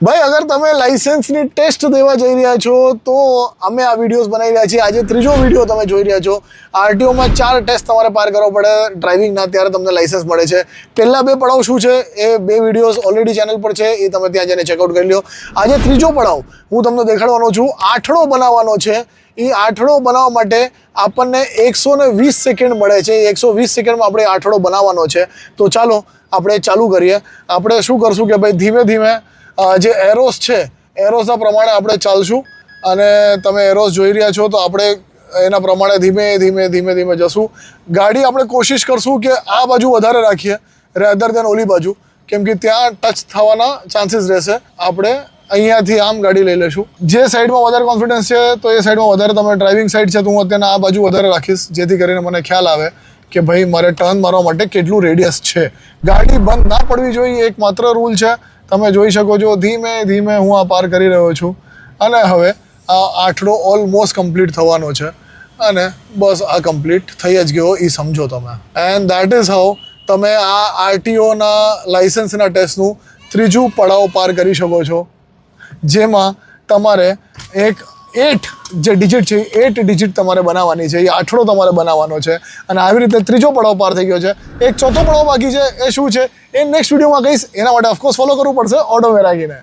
ભાઈ અગર તમે લાઇસન્સની ટેસ્ટ દેવા જઈ રહ્યા છો તો અમે આ વિડીયોઝ બનાવી રહ્યા છીએ. આજે ત્રીજો વિડીયો તમે જોઈ રહ્યા છો. આરટીઓમાં 4 ટેસ્ટ તમારે પાર કરવો પડે ડ્રાઇવિંગના, ત્યારે તમને લાઇસન્સ મળે છે. પહેલા 2 પડાવ શું છે એ 2 વિડીયોઝ ઓલરેડી ચેનલ પર છે, એ તમે ત્યાં જઈને ચેકઆઉટ કરી લો. આજે ત્રીજો પડાવ હું તમને દેખાડવાનો છું. આઠડો બનાવવાનો છે. એ આઠડો બનાવવા માટે આપણને 120 સેકન્ડ મળે છે. 120 સેકન્ડમાં આપણે આઠડો બનાવવાનો છે. તો ચાલો આપણે ચાલુ કરીએ. આપણે શું કરશું કે ભાઈ ધીમે ધીમે જે એરોસ છે એરોસના પ્રમાણે આપણે ચાલશું, અને તમે એરોસ જોઈ રહ્યા છો તો આપણે એના પ્રમાણે ધીમે ધીમે જશું. ગાડી આપણે કોશિશ કરશું કે આ બાજુ વધારે રાખીએ રેધર દેન ઓલી બાજુ, કેમ કે ત્યાં ટચ થવાના ચાન્સીસ રહેશે. આપણે અહીંયાથી આમ ગાડી લઈ લઈશું. જે સાઈડમાં વધારે કોન્ફિડન્સ છે તો એ સાઈડમાં વધારે, તમે ડ્રાઇવિંગ સાઈડ છે તો હું અત્યારે આ બાજુ વધારે રાખીશ, જેથી કરીને મને ખ્યાલ આવે કે ભાઈ મારે ટર્ન મારવા માટે કેટલું રેડિયસ છે. ગાડી બંધ ના પડવી જોઈએ, એક માત્ર રૂલ છે. તમે જોઈ શકો છો ધીમે ધીમે હું આ પાર કરી રહ્યો છું, અને હવે આ આઠડો ઓલમોસ્ટ કમ્પ્લીટ થવાનો છે, અને બસ આ કમ્પ્લીટ થઈ જ ગયો એ સમજો તમે. એન્ડ દેટ ઇઝ હાઉ તમે આ આરટીઓના લાઇસન્સના ટેસ્ટનું ત્રીજું પડાવ પાર કરી શકો છો, જેમાં તમારે એક 8 જે ડિજિટ છે 8 ડિજિટ તમારે બનાવવાની છે. એ આઠડો તમારે બનાવવાનો છે, અને આવી રીતે ત્રીજો પડાવ પાર થઈ ગયો છે. એક ચોથો પડાવ બાકી છે, એ શું છે એ નેક્સ્ટ વિડીયોમાં કહીશ. એના માટે ઓફકોર્સ ફોલો કરવું પડશે ઓટો વેરાગીને.